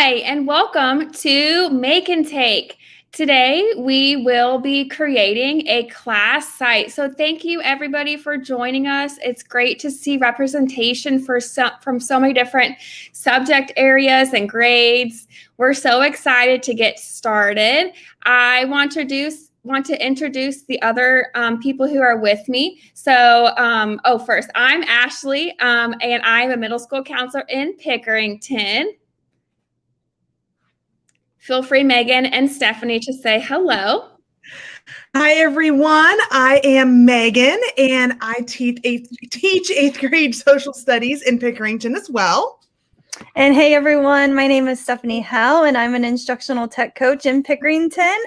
Hi, and welcome to Make and Take. Today, we will be creating a class site. So thank you everybody for joining us. It's great to see representation from so many different subject areas and grades. We're so excited to get started. I want to introduce the other people who are with me. So, first, I'm Ashley, and I'm a middle school counselor in Pickerington. Feel free, Megan and Stephanie, to say hello. Hi, everyone. I am Megan, and I teach 8th grade social studies in Pickerington as well. And hey, everyone. My name is Stephanie Howe, and I'm an instructional tech coach in Pickerington.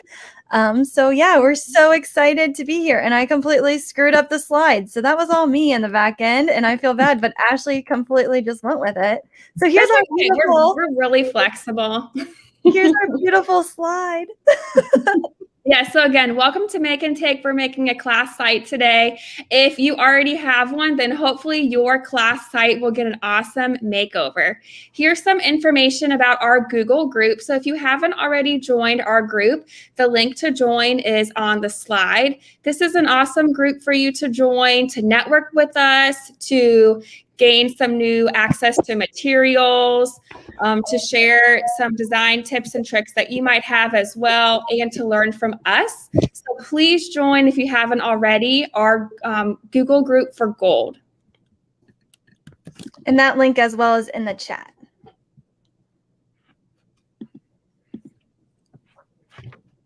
We're so excited to be here, and I completely screwed up the slides. So that was all me in the back end, and I feel bad, but Ashley completely just went with it. So here's our beautiful. We're really flexible. Here's our beautiful slide. Yeah, so again, welcome to Make and Take. We're making a class site today. If you already have one, then hopefully your class site will get an awesome makeover. Here's some information about our Google group. So if you haven't already joined our group, the link to join is on the slide. This is an awesome group for you to join, to network with us, to gain some new access to materials, to share some design tips and tricks that you might have as well, and to learn from us. So please join, if you haven't already, our Google group for Gold. And that link as well is in the chat.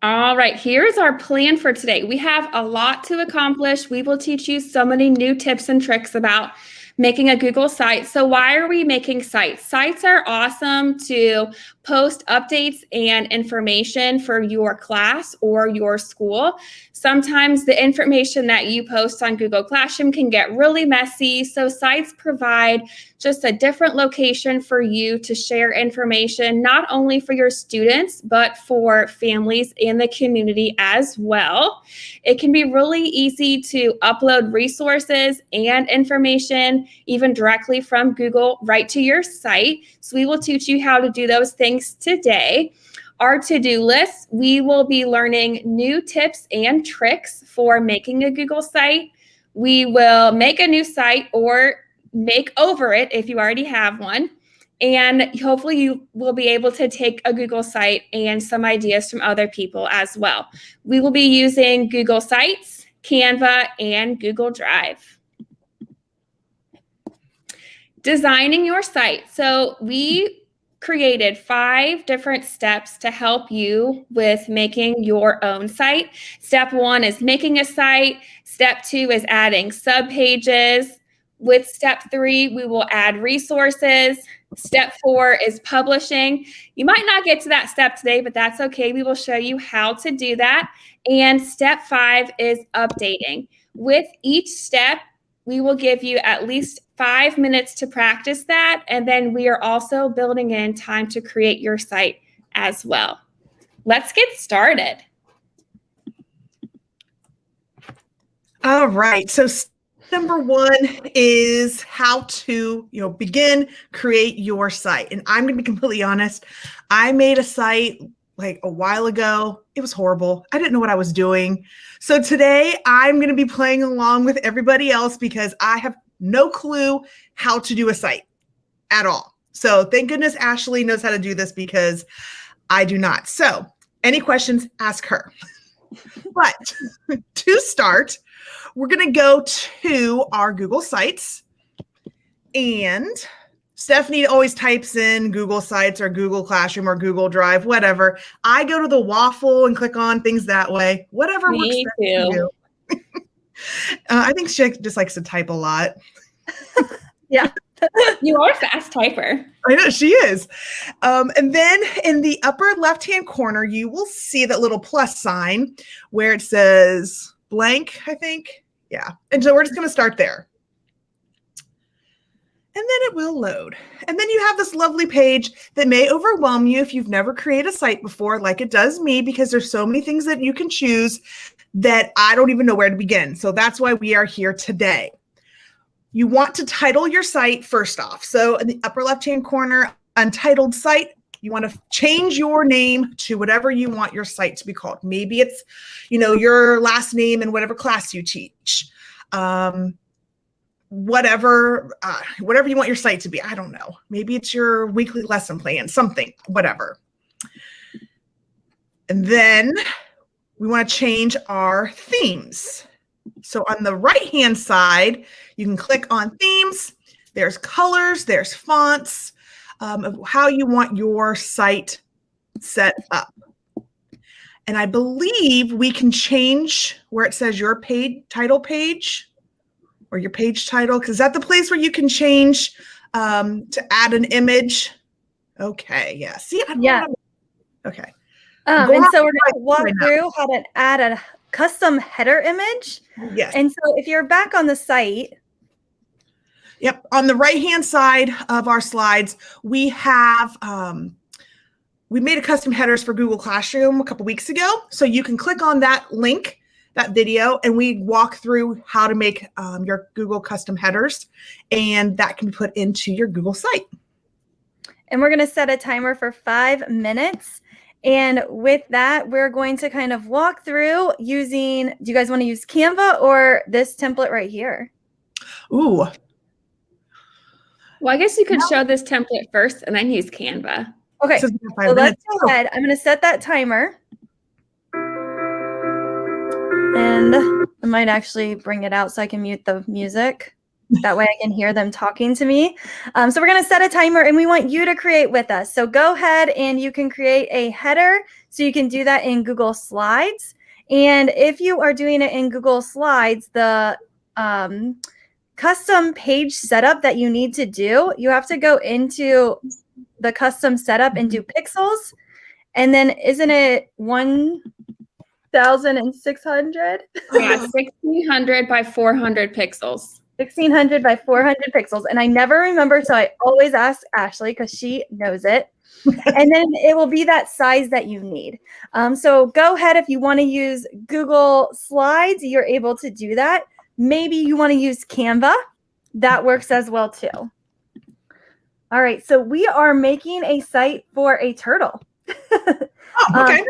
All right, here's our plan for today. We have a lot to accomplish. We will teach you so many new tips and tricks about making a Google site. So why are we making sites? Sites are awesome to post updates and information for your class or your school. Sometimes the information that you post on Google Classroom can get really messy. So sites provide just a different location for you to share information, not only for your students, but for families in the community as well. It can be really easy to upload resources and information, even directly from Google, right to your site. So we will teach you how to do those things today. Our to-do list, we will be learning new tips and tricks for making a Google site. We will make a new site or make over it if you already have one. And hopefully you will be able to take a Google site and some ideas from other people as well. We will be using Google Sites, Canva, and Google Drive. Designing your site. So we created 5 different steps to help you with making your own site. Step 1 is making a site. Step 2 is adding subpages. With step 3, we will add resources. Step 4 is publishing. You might not get to that step today, but that's okay. We will show you how to do that. And step 5 is updating. With each step, we will give you at least 5 minutes to practice that. And then we are also building in time to create your site as well. Let's get started. All right. So number 1 is how to, begin, create your site. And I'm going to be completely honest. I made a site like a while ago. It was horrible. I didn't know what I was doing. So today I'm going to be playing along with everybody else because I have no clue how to do a site at all. So thank goodness Ashley knows how to do this because I do not. So any questions, ask her. But to start, we're going to go to our Google Sites, and Stephanie always types in Google Sites or Google Classroom or Google Drive, whatever. I go to the waffle and click on things that way, whatever works best for you. I think she just likes to type a lot. Yeah. You are a fast typer. I know she is. And then in the upper left-hand corner, you will see that little plus sign where it says blank, I think. Yeah. And so we're just going to start there. And then it will load. And then you have this lovely page that may overwhelm you if you've never created a site before, like it does me, because there's so many things that you can choose that I don't even know where to begin. So that's why we are here today. You want to title your site first off. So in the upper left-hand corner, untitled site, You want to change your name to whatever you want your site to be called. Maybe it's, your last name in whatever class you teach. Whatever you want your site to be. I don't know. Maybe it's your weekly lesson plan, something, whatever. And then we want to change our themes. So on the right-hand side, you can click on themes. There's colors, there's fonts, of how you want your site set up. And I believe we can change where it says your title page or your page title, because is that the place where you can change to add an image? Okay, yeah. See, okay. And so we're going to walk through how to add a custom header image. Yes. And so if you're back on the site. Yep. On the right-hand side of our slides, we have, we made a custom headers for Google Classroom a couple weeks ago. So you can click on that link, that video, and we walk through how to make your Google custom headers, and that can be put into your Google site. And we're going to set a timer for 5 minutes. And with that, we're going to kind of walk through using, do you guys want to use Canva or this template right here? Ooh. Well, I guess you could show this template first and then use Canva. Okay, so let's go ahead. I'm going to set that timer. And I might actually bring it out so I can mute the music. That way I can hear them talking to me. So we're going to set a timer and we want you to create with us. So go ahead and you can create a header. So you can do that in Google Slides. And if you are doing it in Google Slides, the custom page setup that you need to do, you have to go into the custom setup and do pixels. And then isn't it 1,600? Yeah, 1,600 by 400 pixels. 1,600 by 400 pixels. And I never remember, so I always ask Ashley because she knows it. And then it will be that size that you need. So go ahead. If you want to use Google Slides, you're able to do that. Maybe you want to use Canva. That works as well too. All right. So we are making a site for a turtle. Okay. A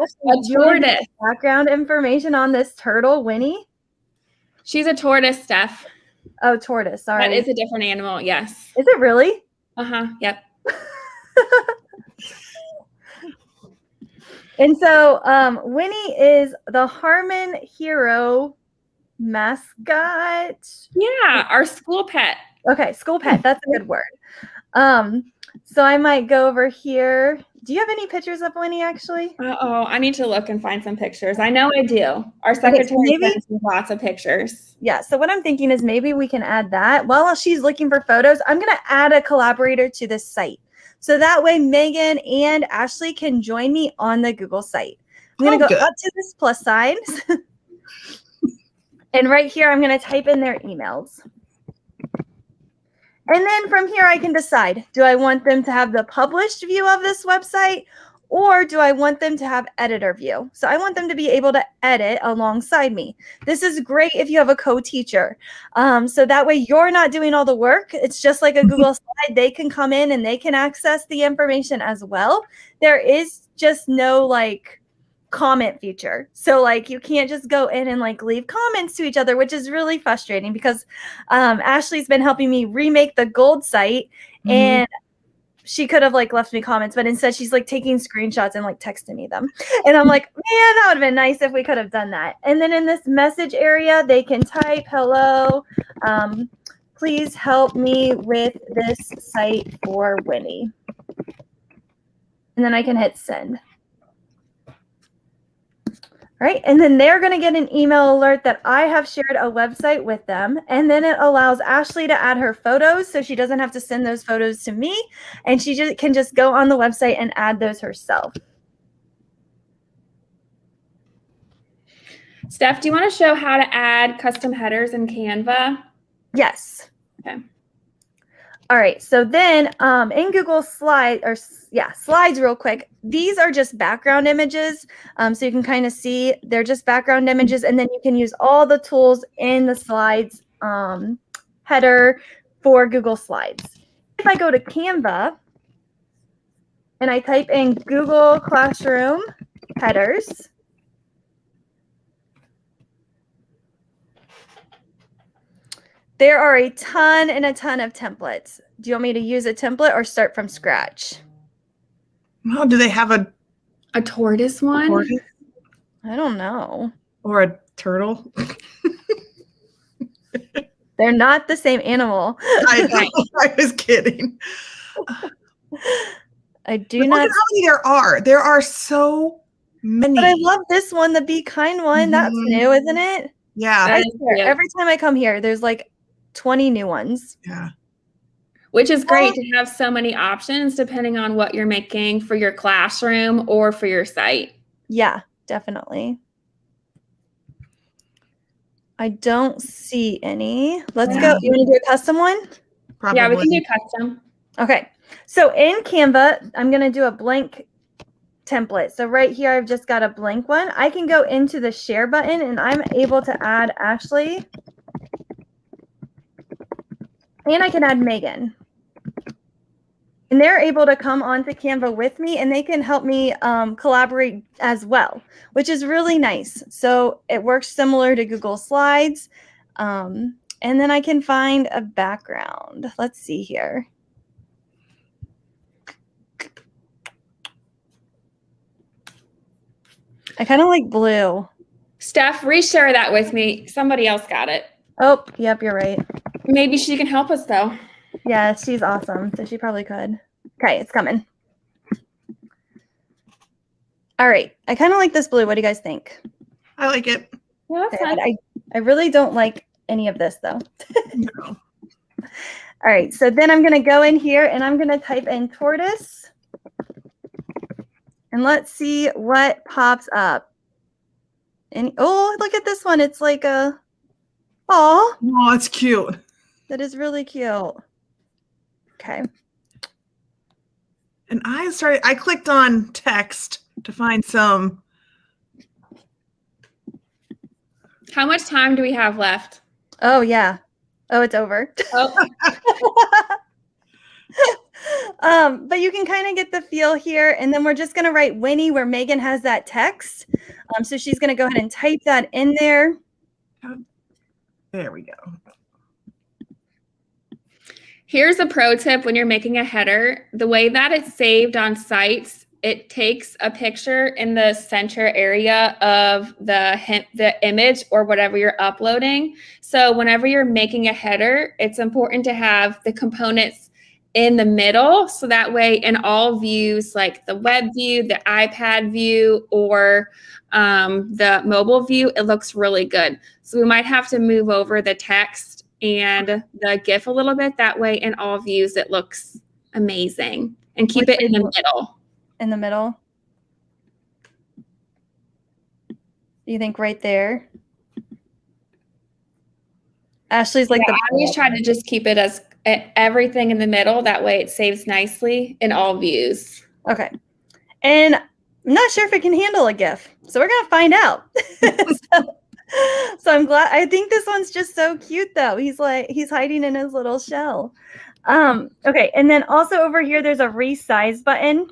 tortoise. Background information on this turtle, Winnie. She's a tortoise, Steph. Oh, tortoise. Sorry. That is a different animal. Yes. Is it really? Uh-huh. Yep. And so Winnie is the Harmon Hero mascot. Yeah, our school pet. Okay, school pet. That's a good word. So I might go over here. Do you have any pictures of Winnie, actually? Uh-oh, I need to look and find some pictures. I know I do. Our secretary sends me lots of pictures. Yeah, so what I'm thinking is maybe we can add that. While she's looking for photos, I'm going to add a collaborator to this site. So that way Megan and Ashley can join me on the Google site. I'm going to go up to this plus sign. And right here, I'm going to type in their emails. And then from here, I can decide, do I want them to have the published view of this website, or do I want them to have editor view? So I want them to be able to edit alongside me. This is great if you have a co-teacher. So that way you're not doing all the work. It's just like a Google slide. They can come in and they can access the information as well. There is just no comment feature. So you can't just go in and leave comments to each other, which is really frustrating because Ashley's been helping me remake the gold site and she could have left me comments, but instead she's taking screenshots and texting me them. And I'm like, man, that would have been nice if we could have done that. And then in this message area, they can type, hello, please help me with this site for Winnie. And then I can hit send. Right, and then they're going to get an email alert that I have shared a website with them, and then it allows Ashley to add her photos so she doesn't have to send those photos to me, and she can just go on the website and add those herself. Steph, do you want to show how to add custom headers in Canva? Yes. Okay. All right, so then in Google Slides real quick, these are just background images. So you can kind of see they're just background images, and then you can use all the tools in the slides header for Google Slides. If I go to Canva and I type in Google Classroom headers. There are a ton and a ton of templates. Do you want me to use a template or start from scratch? Oh, do they have a tortoise one? tortoise I don't know. or a turtle? They're not the same animal. I know. I was kidding. I do Look not. at how many there are. There are so many. But I love this one, the Be Kind one. That's Mhm. new, isn't it? Yeah. I That is swear, cute. every time I come here, there's like 20 new ones. Yeah. Which is great to have so many options depending on what you're making for your classroom or for your site. Yeah, definitely. I don't see any. Let's go. You want to do a custom one? Probably. Yeah, we can do custom. Okay. So in Canva, I'm going to do a blank template. So right here, I've just got a blank one. I can go into the share button and I'm able to add Ashley. And I can add Megan. And they're able to come onto Canva with me and they can help me collaborate as well, which is really nice. So it works similar to Google Slides. And then I can find a background. Let's see here. I kind of like blue. Steph, reshare that with me. Somebody else got it. Oh, yep, you're right. Maybe she can help us though. Yeah, she's awesome. So she probably could. Okay, it's coming. All right. I kind of like this blue. What do you guys think? I like it. Yeah, that's Okay, fine. I really don't like any of this though. No. All right. So then I'm going to go in here and I'm going to type in tortoise. And let's see what pops up. And oh, look at this one. It's like a, oh, Oh, it's cute. that is really cute. Okay. And I clicked on text to find some. How much time do we have left? Oh, yeah. Oh, it's over. Oh, But you can kind of get the feel here. And then we're just going to write Winnie where Megan has that text. So she's going to go ahead and type that in there. There we go. here's a pro tip when you're making a header. The way that it's saved on sites, it takes a picture in the center area of the image or whatever you're uploading. So whenever you're making a header, it's important to have the components in the middle. So that way in all views, like the web view, the iPad view, or the mobile view, it looks really good. So we might have to move over the text and the GIF a little bit. That way in all views, it looks amazing. And keep it in the middle. In the middle. You think right there? Ashley's like I always try to just keep it as everything in the middle. That way it saves nicely in all views. Okay. And I'm not sure if it can handle a GIF. So we're going to find out. So I'm glad. I think this one's just so cute though. He's hiding in his little shell. Okay. And then also over here, there's a resize button.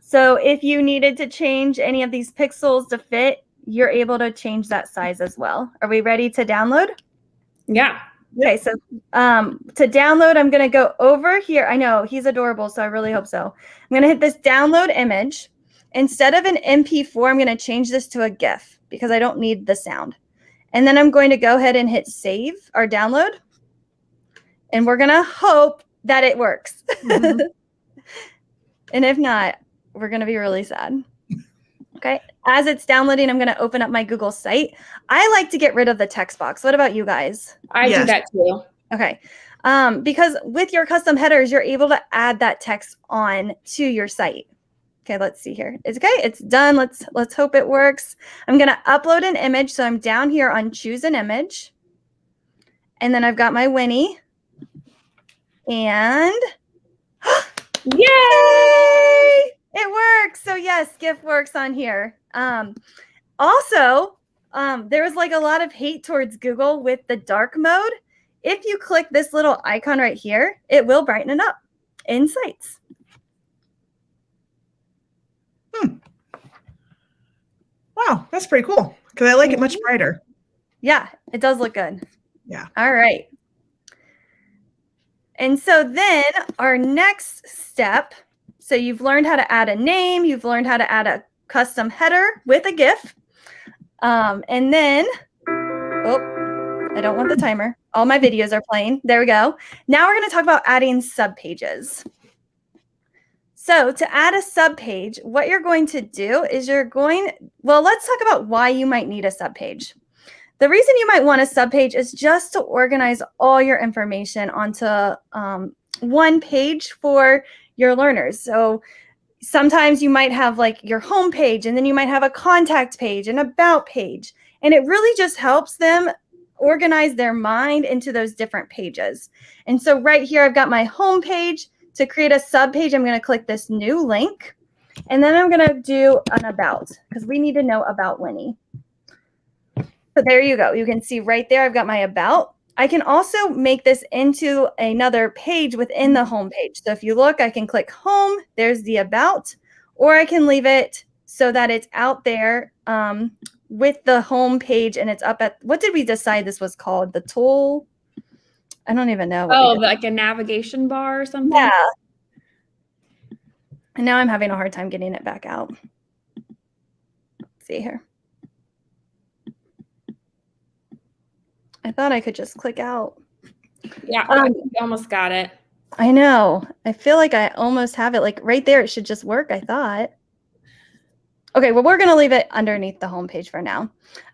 So if you needed to change any of these pixels to fit, you're able to change that size as well. Are we ready to download? Yeah. Okay, so to download, I'm going to go over here. I know he's adorable, so I really hope so. I'm going to hit this download image. Instead of an MP4, I'm going to change this to a GIF because I don't need the sound. And then I'm going to go ahead and hit save or download. And we're going to hope that it works. Mm-hmm. And if not, we're going to be really sad. Okay. As it's downloading, I'm going to open up my Google site. I like to get rid of the text box. What about you guys? I do that too. Okay. Because with your custom headers, you're able to add that text on to your site. Okay, let's see here. It's okay. It's done. Let's hope it works. I'm going to upload an image. So I'm down here on choose an image. And then I've got my Winnie. And yay! It works. So yes, GIF works on here. Also, there was like a lot of hate towards Google with the dark mode. If you click this little icon right here, it will brighten it up in Sites. Wow, that's pretty cool because I like it much brighter. Yeah, it does look good. Yeah. All right. And so then our next step, so you've learned how to add a name, you've learned how to add a custom header with a GIF. And then, oh, I don't want the timer. All my videos are playing. There we go. Now we're going to talk about adding subpages. So to add a subpage, what you're going to do is well, let's talk about why you might need a subpage. The reason you might want a subpage is just to organize all your information onto one page for your learners. So sometimes you might have like your home page, and then you might have a contact page, an about page, and it really just helps them organize their mind into those different pages. And so right here, I've got my home page. To create a subpage, I'm going to click this new link, and then I'm going to do an about, because we need to know about Winnie. So there you go. You can see right there, I've got my about. I can also make this into another page within the home page. So if you look, I can click home, there's the about, or I can leave it so that it's out there with the home page, and it's up at, what did we decide this was called? The tool? I don't even know. Oh, like a navigation bar or something? Yeah. And now I'm having a hard time getting it back out. Let's see here. I thought I could just click out. Yeah, I almost got it. I know. I feel like I almost have it. Like right there, it should just work, I thought. Okay, well, we're going to leave it underneath the home page for now.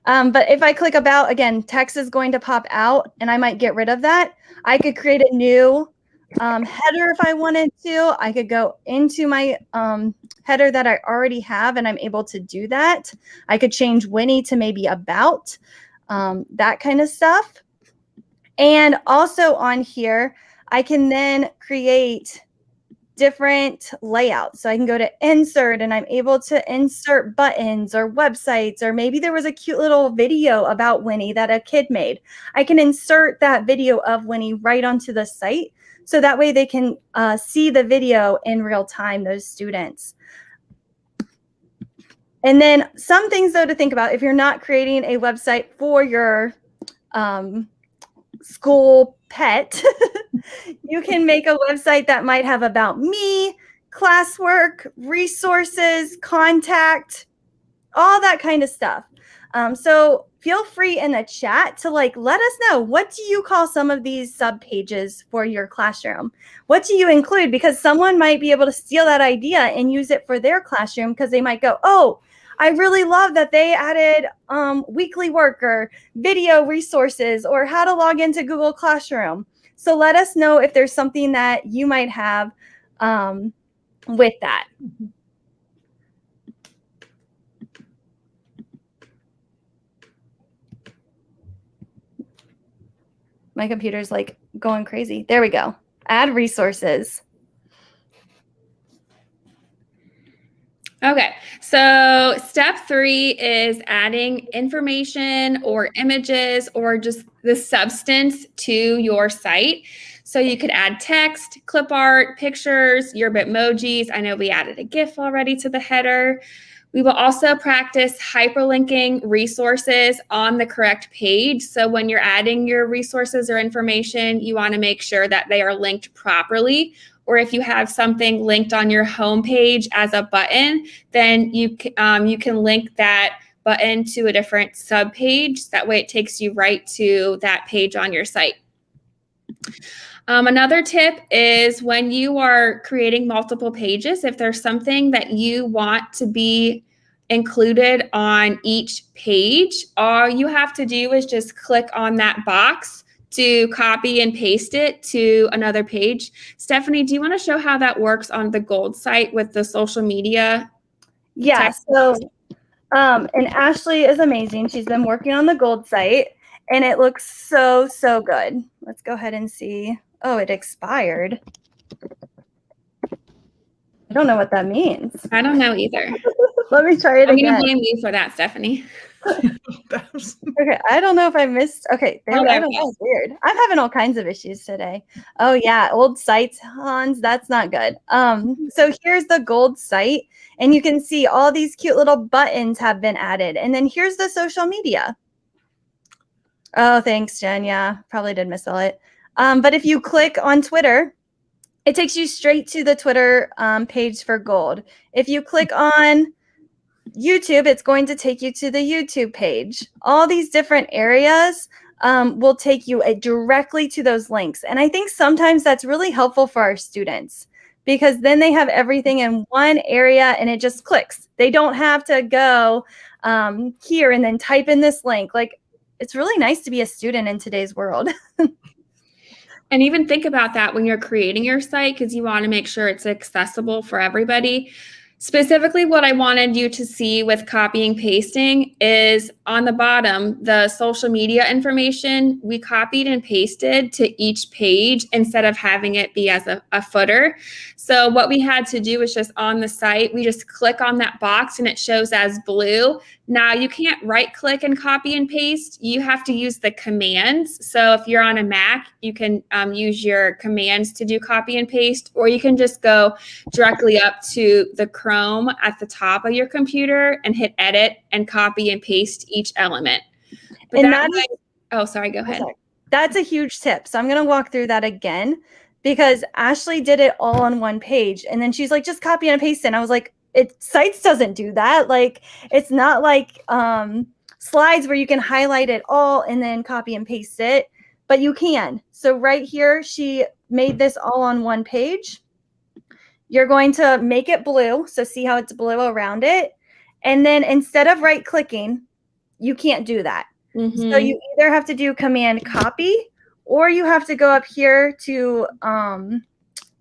But if I click about, again, text is going to pop out, and I might get rid of that. I could create a new header if I wanted to. I could go into my header that I already have, and I'm able to do that. I could change Winnie to maybe about, that kind of stuff. And also on here, I can then create different layouts. So I can go to insert, and I'm able to insert buttons or websites, or maybe there was a cute little video about Winnie that a kid made. I can insert that video of Winnie right onto the site. So that way they can see the video in real time, those students. And then some things though to think about if you're not creating a website for your school pet, you can make a website that might have about me, classwork, resources, contact, all that kind of stuff. So feel free in the chat to let us know, what do you call some of these sub pages for your classroom? What do you include? Because someone might be able to steal that idea and use it for their classroom, because they might go, oh, I really love that they added weekly work or video resources or how to log into Google Classroom. So let us know if there's something that you might have with that. My computer's like going crazy. There we go. Add resources. Okay, so step 3 is adding information or images or just the substance to your site. So you could add text, clip art, pictures, your Bitmojis. I know we added a GIF already to the header. We will also practice hyperlinking resources on the correct page. So when you're adding your resources or information, you want to make sure that they are linked properly. Or if you have something linked on your homepage as a button, then you can link that button to a different subpage. That way it takes you right to that page on your site. Another tip is when you are creating multiple pages, if there's something that you want to be included on each page, all you have to do is just click on that box to copy and paste it to another page. Stephanie, do you want to show how that works on the Gold site with the social media? Yeah, so and Ashley is amazing. She's been working on the Gold site, and it looks so, so good. Let's go ahead and see. Oh, it expired. I don't know what that means. I don't know either. Let me try it I'm going again. to blame you for that, Stephanie. Okay, I don't know if I missed. Okay, there we there go. we go. Oh, weird. I'm having all kinds of issues today. Oh yeah, old sites, Hans. That's not good. So here's the gold site, and you can see all these cute little buttons have been added. And then here's the social media. Oh, thanks, Jen. Yeah, probably did misspell it. But if you click on Twitter, it takes you straight to the Twitter page for gold. If you click on YouTube, it's going to take you to the YouTube page. All these different areas will take you directly to those links. And I think sometimes that's really helpful for our students because then they have everything in one area and it just clicks. They don't have to go here and then type in this link. Like, it's really nice to be a student in today's world. And even think about that when you're creating your site, because you want to make sure it's accessible for everybody. Specifically, what I wanted you to see with copying pasting is on the bottom, the social media information, we copied and pasted to each page instead of having it be as a footer. So what we had to do was just on the site, we just click on that box and it shows as blue. Now you can't right click and copy and paste. You have to use the commands. So if you're on a Mac, you can use your commands to do copy and paste, or you can just go directly up to the Chrome at the top of your computer and hit edit and copy and paste each element. But oh, sorry, go ahead. That's a huge tip. So I'm going to walk through that again because Ashley did it all on one page. And then she's like, just copy and paste it. And I was like, Sites doesn't do that. Like, it's not like slides where you can highlight it all and then copy and paste it, but you can. So right here, she made this all on one page. You're going to make it blue. So see how it's blue around it. And then instead of right clicking, you can't do that. Mm-hmm. So you either have to do command copy or you have to go up here to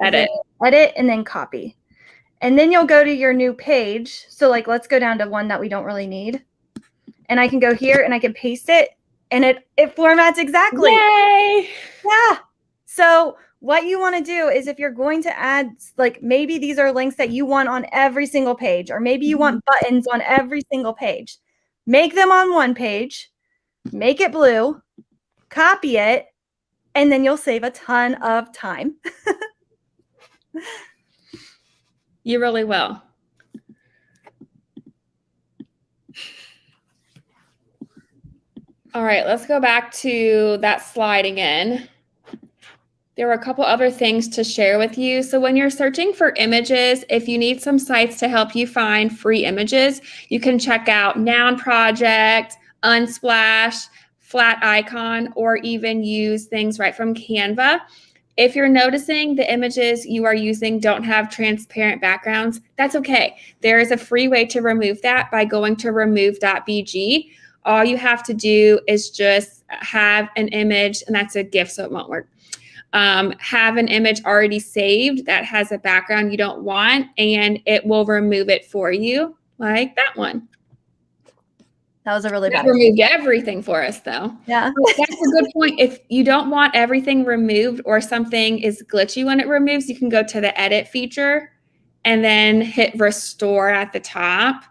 edit and then copy. And then you'll go to your new page. So like, let's go down to one that we don't really need. And I can go here and I can paste it and it formats exactly. Yay! Yeah. So what you want to do is if you're going to add, like maybe these are links that you want on every single page, or maybe you want buttons on every single page, make them on one page, make it blue, copy it, and then you'll save a ton of time. You really will. All right, let's go back to that slide again. There were a couple other things to share with you. So when you're searching for images, if you need some sites to help you find free images, you can check out Noun Project, Unsplash, Flat Icon, or even use things right from Canva. If you're noticing the images you are using don't have transparent backgrounds, that's okay. There is a free way to remove that by going to remove.bg. All you have to do is just have an image, and that's a GIF, so it won't work. Have an image already saved that has a background you don't want, and it will remove it for you, like that one. That was a really bad. Removed everything for us, though. Yeah. That's a good point. If you don't want everything removed or something is glitchy when it removes, you can go to the edit feature and then hit restore at the top,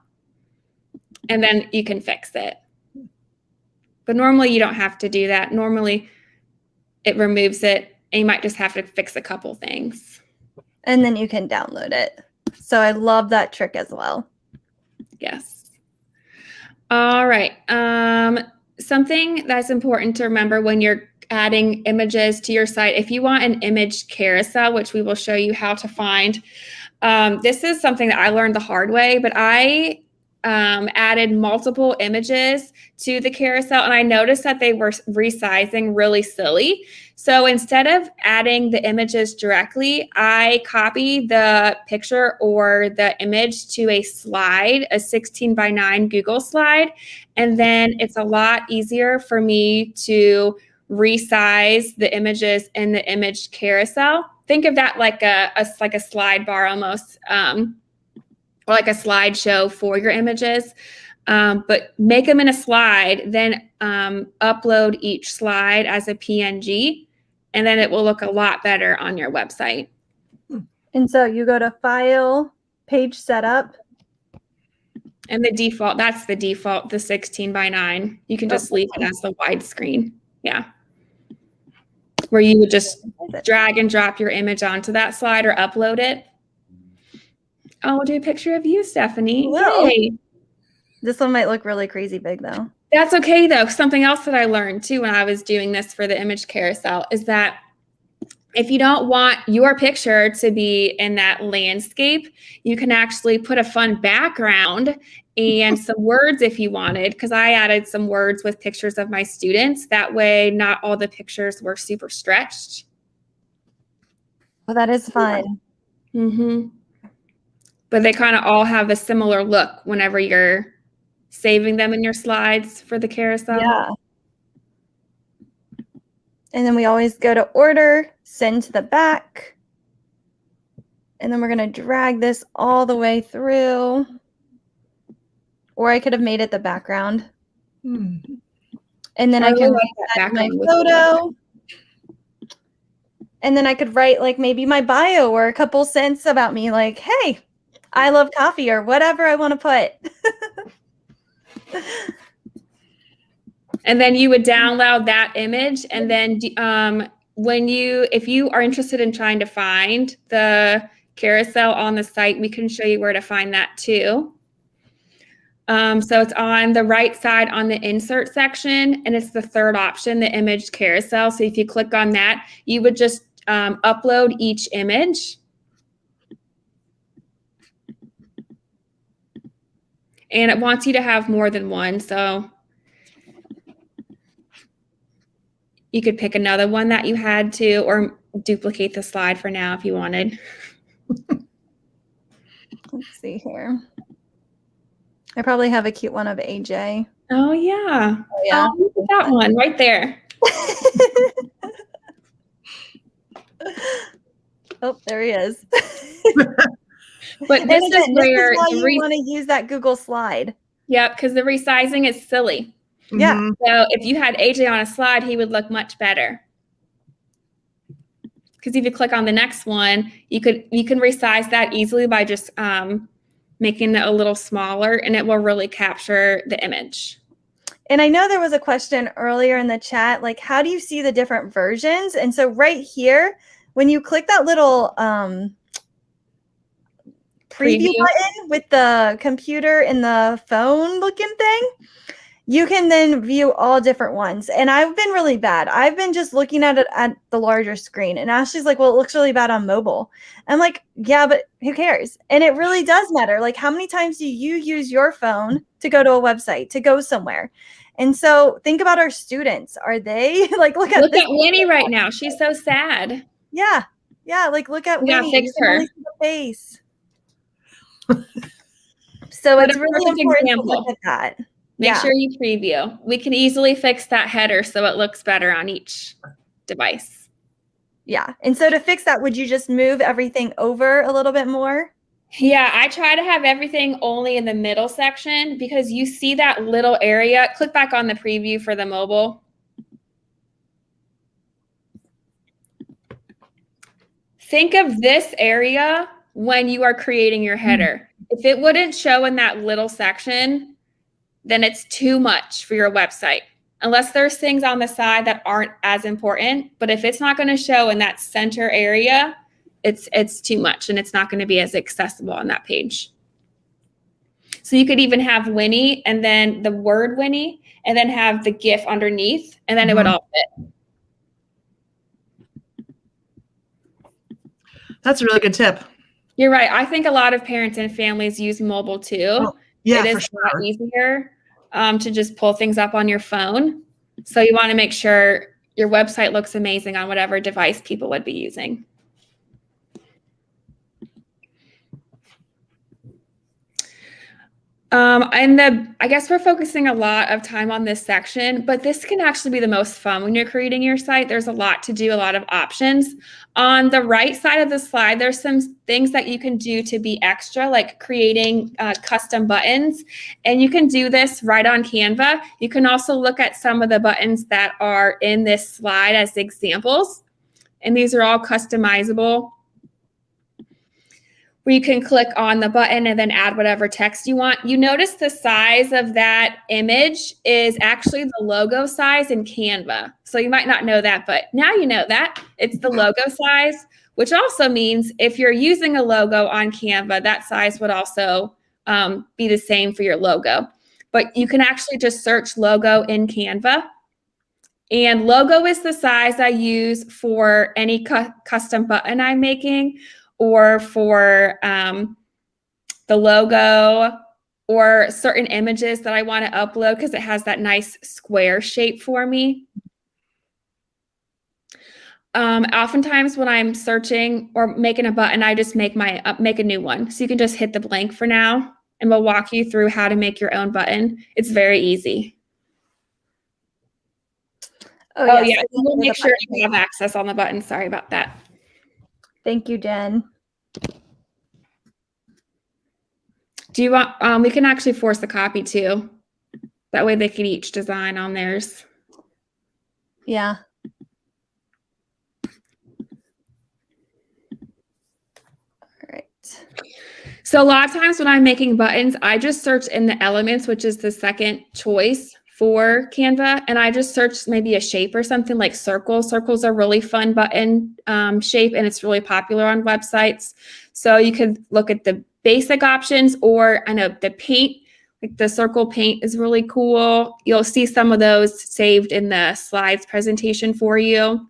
and then you can fix it. But normally you don't have to do that. Normally it removes it, and you might just have to fix a couple things. And then you can download it. So I love that trick as well. Yes. All right. Something that's important to remember when you're adding images to your site, if you want an image carousel, which we will show you how to find, this is something that I learned the hard way, but I added multiple images to the carousel, and I noticed that they were resizing really silly. So instead of adding the images directly, I copied the picture or the image to a slide, a 16:9 Google slide, and then it's a lot easier for me to resize the images in the image carousel. Think of that like a slide bar almost. Or like a slideshow for your images, but make them in a slide, then upload each slide as a PNG, and then it will look a lot better on your website. And so you go to File, Page Setup, And the default, that's the default, the 16 by 9. You can just leave it as the widescreen. Yeah. Where you would just drag and drop your image onto that slide or upload it. Oh, we'll do a picture of you, Stephanie. Yay. This one might look really crazy big though. That's okay though. Something else that I learned too when I was doing this for the image carousel is that if you don't want your picture to be in that landscape, you can actually put a fun background and some words if you wanted, because I added some words with pictures of my students. That way, not all the pictures were super stretched. Well, that is fun. Mm-hmm. But they kind of all have a similar look whenever you're saving them in your slides for the carousel. Yeah. And then we always go to order, send to the back. And then we're going to drag this all the way through. Or I could have made it the background. And then I can add my photo. And then I could write like maybe my bio or a couple cents about me, like, hey, I love coffee or whatever I want to put. And then you would download that image. And then if you are interested in trying to find the carousel on the site, we can show you where to find that too. So it's on the right side on the insert section, and it's the third option, the image carousel. So if you click on that, you would just upload each image. And it wants you to have more than one. So you could pick another one that you had to, or duplicate the slide for now if you wanted. Let's see here. I probably have a cute one of AJ. Oh, yeah. Oh, yeah. Oh, look at that one right there. Oh, there he is. But this is where you want to use that Google slide. Yeah, because the resizing is silly. Yeah. So if you had AJ on a slide, he would look much better. Because if you click on the next one, you can resize that easily by just making it a little smaller, and it will really capture the image. And I know there was a question earlier in the chat, like, how do you see the different versions? And so right here, when you click that little preview button with the computer and the phone looking thing, you can then view all different ones. And I've been really bad. I've been just looking at it at the larger screen. And Ashley's like, well, it looks really bad on mobile. I'm like, yeah, but who cares? And it really does matter. Like, how many times do you use your phone to go to a website, to go somewhere? And so think about our students. Are they like, look at Winnie right now. She's so sad. Yeah. Yeah. Like, look at Winnie. Fix her. The face. So it's really important to look at that. Make sure you preview. We can easily fix that header so it looks better on each device. Yeah. And so to fix that, would you just move everything over a little bit more? Yeah, I try to have everything only in the middle section because you see that little area. Click back on the preview for the mobile. Think of this area when you are creating your header. If it wouldn't show in that little section, then it's too much for your website. Unless there's things on the side that aren't as important. But if it's not going to show in that center area, it's too much and it's not going to be as accessible on that page. So you could even have Winnie and then the word Winnie and then have the GIF underneath, and then it would all fit. That's a really good tip. You're right. I think a lot of parents and families use mobile too. Oh, yeah, it is a lot easier to just pull things up on your phone. So you want to make sure your website looks amazing on whatever device people would be using. I guess we're focusing a lot of time on this section, but this can actually be the most fun when you're creating your site. There's a lot to do, a lot of options. On the right side of the slide, there's some things that you can do to be extra, like creating custom buttons. And you can do this right on Canva. You can also look at some of the buttons that are in this slide as examples. And these are all customizable. where you can click on the button and then add whatever text you want. You notice the size of that image is actually the logo size in Canva. So you might not know that, but now you know that. It's the logo size, which also means if you're using a logo on Canva, that size would also be the same for your logo. But you can actually just search logo in Canva. And logo is the size I use for any custom button I'm making, or for the logo, or certain images that I want to upload because it has that nice square shape for me. Oftentimes when I'm searching or making a button, I just make a new one. So you can just hit the blank for now, and we'll walk you through how to make your own button. It's very easy. Oh yeah, we'll make sure you have access on the button. Sorry about that. Thank you, Jen. Do you want, we can actually force the copy too. That way they can each design on theirs. Yeah. All right. So a lot of times when I'm making buttons, I just search in the elements, which is the second choice for Canva. And I just search maybe a shape or something like circles. Circles are really fun button shape, and it's really popular on websites. So you could look at the basic options, or I know the paint, like the circle paint is really cool. You'll see some of those saved in the slides presentation for you.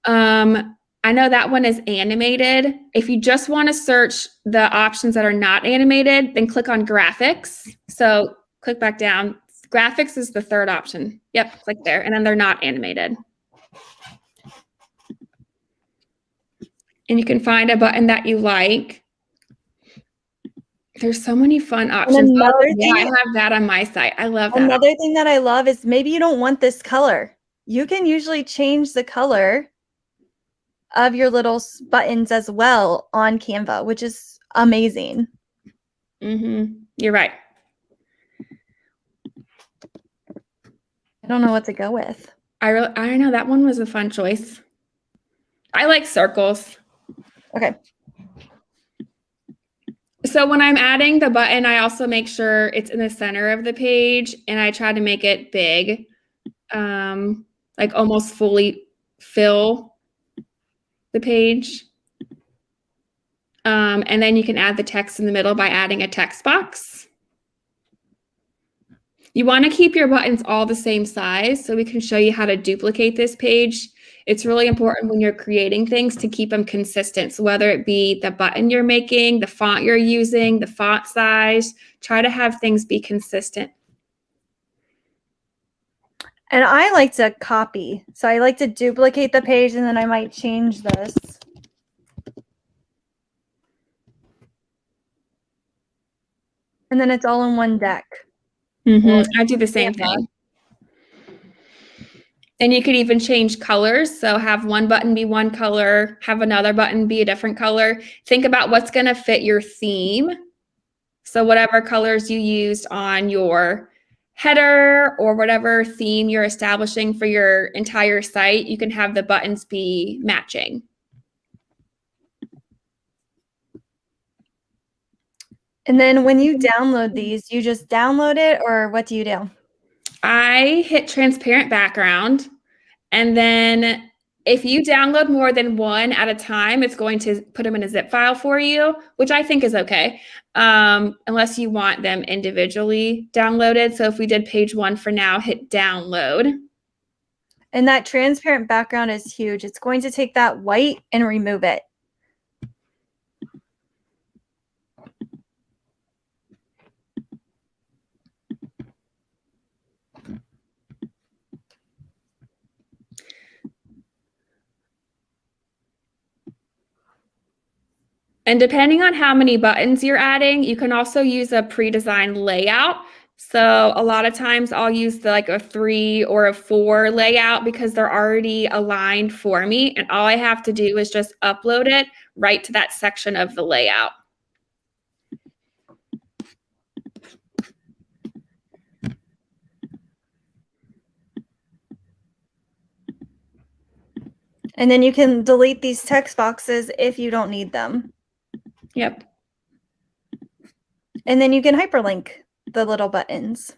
I know that one is animated. If you just want to search the options that are not animated, then click on graphics. So click back down. Graphics is the third option. Yep, click there. And then they're not animated. And you can find a button that you like. There's so many fun options. Yeah, I have that on my site. I love that. Another thing that I love is maybe you don't want this color. You can usually change the color of your little buttons as well on Canva, which is amazing. You're right. I don't know what to go with. I don't know. That one was a fun choice. I like circles. Okay. So when I'm adding the button, I also make sure it's in the center of the page, and I try to make it big, like almost fully fill the page. And then you can add the text in the middle by adding a text box. You want to keep your buttons all the same size, so we can show you how to duplicate this page. It's really important when you're creating things to keep them consistent. So whether it be the button you're making, the font you're using, the font size, try to have things be consistent. And I like to copy. So I like to duplicate the page, and then I might change this. And then it's all in one deck. I do the same thing. And you could even change colors. So have one button be one color, have another button be a different color. Think about what's going to fit your theme. So whatever colors you used on your header or whatever theme you're establishing for your entire site, you can have the buttons be matching. And then when you download these, you just download it, or what do you do? I hit transparent background, and then if you download more than one at a time, it's going to put them in a zip file for you, which I think is okay, unless you want them individually downloaded. So if we did page 1 for now, hit download. And that transparent background is huge. It's going to take that white and remove it. And depending on how many buttons you're adding, you can also use a pre-designed layout. So a lot of times I'll use like a 3 or a 4 layout because they're already aligned for me. And all I have to do is just upload it right to that section of the layout. And then you can delete these text boxes if you don't need them. Yep. And then you can hyperlink the little buttons.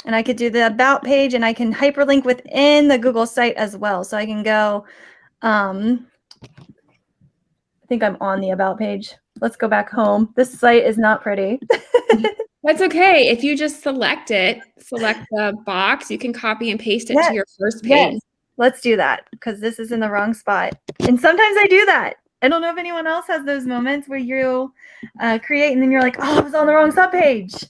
And I could do the about page, and I can hyperlink within the Google site as well. So I can go, I think I'm on the about page. Let's go back home. This site is not pretty. That's okay. If you just select the box, you can copy and paste it to your first page. Yes. Let's do that because this is in the wrong spot. And sometimes I do that. I don't know if anyone else has those moments where you create and then you're like, oh, I was on the wrong subpage.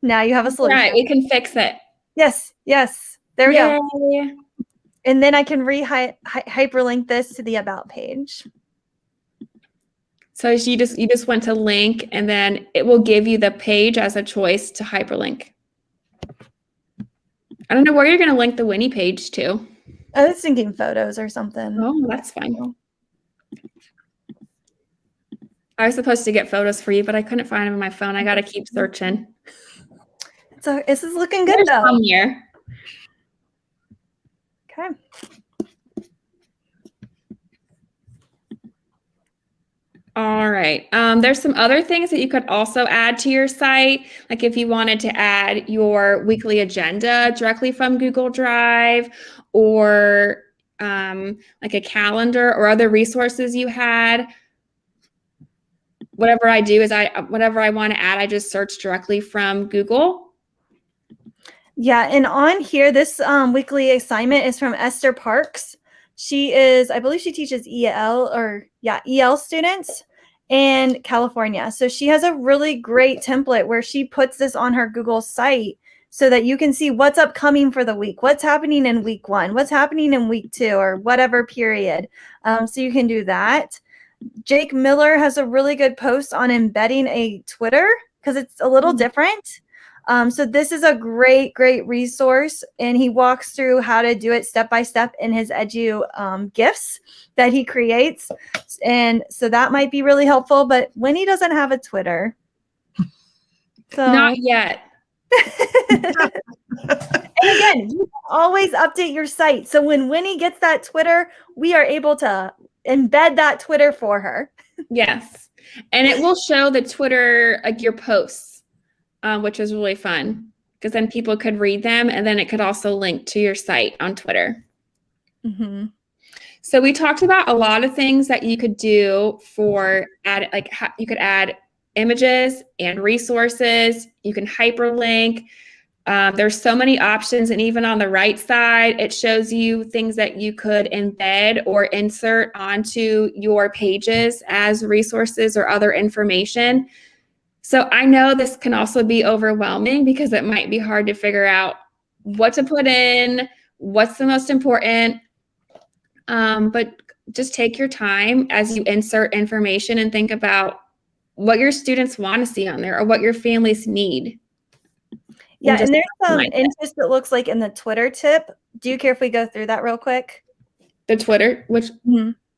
Now you have a solution. Right, we can fix it. Yes, yes. There we Yay. go. And then I can hyperlink this to the about page. So you just went to link, and then it will give you the page as a choice to hyperlink. I don't know where you're going to link the Winnie page to. I was thinking photos or something. Oh, that's fine. I was supposed to get photos for you, but I couldn't find them on my phone. I got to keep searching. So this is looking good There's though. some here. Okay. All right. There's some other things that you could also add to your site. Like if you wanted to add your weekly agenda directly from Google Drive, or like a calendar or other resources you had. Whatever I do is whatever I want to add, I just search directly from Google. Yeah, and on here, this weekly assignment is from Esther Parks. She is, I believe she teaches EL students in California. So she has a really great template where she puts this on her Google site so that you can see what's upcoming for the week, what's happening in week 1, what's happening in week 2, or whatever period. So you can do that. Jake Miller has a really good post on embedding a Twitter because it's a little different. So this is a great resource, and he walks through how to do it step by step in his Edu GIFs that he creates. And so that might be really helpful, but Winnie doesn't have a Twitter. So Not yet. And again, you always update your site. So when Winnie gets that Twitter, we are able to embed that Twitter for her. Yes. And it will show the Twitter, like your posts, which is really fun because then people could read them, and then it could also link to your site on Twitter. Mm-hmm. So we talked about a lot of things that you could do for you could add images and resources. You can hyperlink. There's so many options, and even on the right side, it shows you things that you could embed or insert onto your pages as resources or other information. So I know this can also be overwhelming because it might be hard to figure out what to put in, what's the most important. But just take your time as you insert information and think about what your students want to see on there or what your families need. Yeah, and there's some interest that looks like in the Twitter tip. Do you care if we go through that real quick? The Twitter, what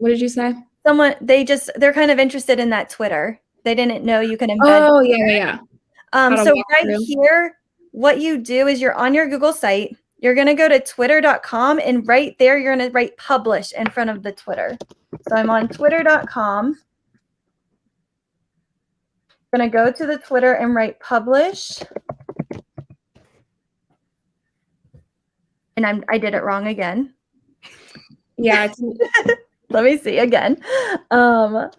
did you say? They're kind of interested in that Twitter. They didn't know you can embed. Oh, yeah. So right here, what you do is you're on your Google site. You're going to go to twitter.com, and right there, you're going to write publish in front of the Twitter. So I'm on twitter.com. I'm going to go to the Twitter and write publish. And I did it wrong again. Yeah. Let me see again. Let's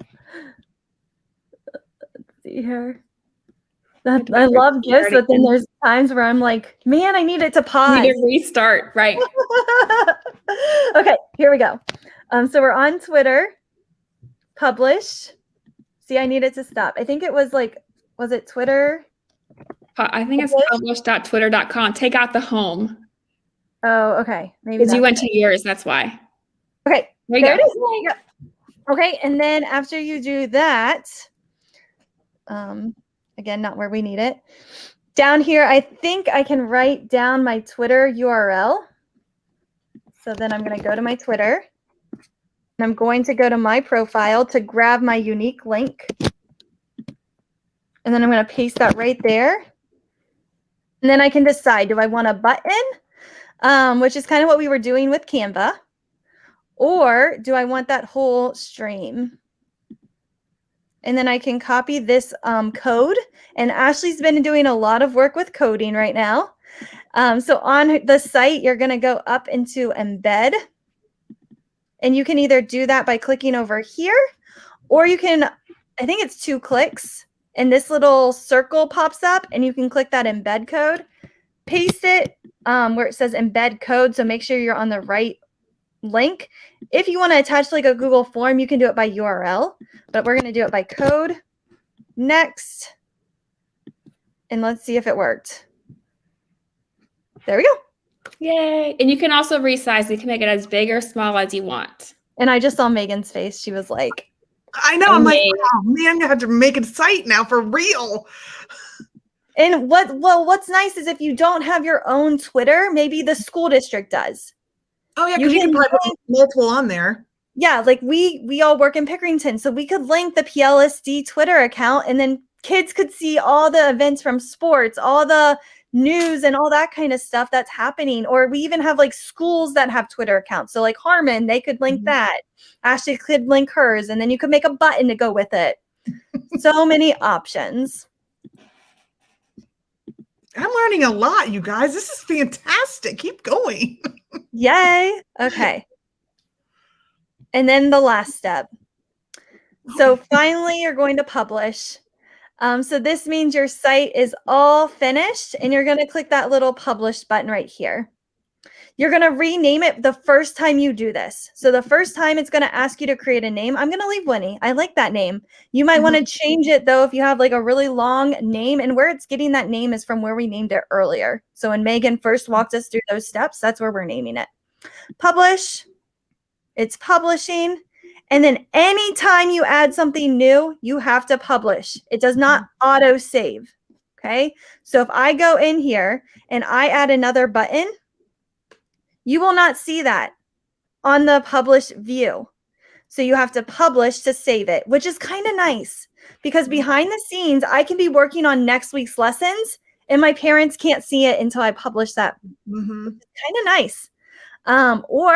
see here. I love GIFs, but then there's times where I'm like, man, I need it to pause. Need to restart, right? Okay, here we go. So we're on Twitter. Publish. See, I need it to stop. I think it was was it Twitter? I think it's publish.twitter.com. Take out the home. Oh, okay. Maybe because you went to yours, that's why. Okay, there you go. Okay, and then after you do that, again, not where we need it. Down here, I think I can write down my Twitter URL. So then I'm going to go to my Twitter. And I'm going to go to my profile to grab my unique link. And then I'm going to paste that right there. And then I can decide, do I want a button, which is kind of what we were doing with Canva, Or do I want that whole stream? And then I can copy this code. And Ashley's been doing a lot of work with coding right now. So on the site, you're going to go up into Embed. And you can either do that by clicking over here, or you can, I think it's 2 clicks, and this little circle pops up, and you can click that Embed Code, paste it where it says Embed Code. So make sure you're on the right link. If you want to attach like a Google form, you can do it by URL, but we're going to do it by code. Next. And let's see if it worked. There we go. Yay. And you can also resize. You can make it as big or small as you want. And I just saw Megan's face. She was like, I know. I'm like, oh man, I'm gonna have to make a site now for real. And what's nice is if you don't have your own Twitter, maybe the school district does. Oh yeah, because you can probably put multiple on there. Yeah, like we all work in Pickerington, so we could link the PLSD Twitter account, and then kids could see all the events from sports, all the news and all that kind of stuff that's happening. Or we even have like schools that have Twitter accounts. So like Harmon, they could link that. Ashley could link hers, and then you could make a button to go with it. So many options. I'm learning a lot, you guys. This is fantastic. Keep going. Yay. Okay. And then the last step. So finally, you're going to publish. So this means your site is all finished, and you're going to click that little publish button right here. You're going to rename it the first time you do this. So the first time it's going to ask you to create a name. I'm going to leave Winnie. I like that name. You might want to change it though if you have like a really long name, and where it's getting that name is from where we named it earlier. So when Megan first walked us through those steps, that's where we're naming it. Publish. It's publishing. And then anytime you add something new, you have to publish. It does not auto save. Okay. So if I go in here and I add another button, you will not see that on the publish view. So you have to publish to save it, which is kind of nice because behind the scenes, I can be working on next week's lessons and my parents can't see it until I publish that. Kind of nice. Or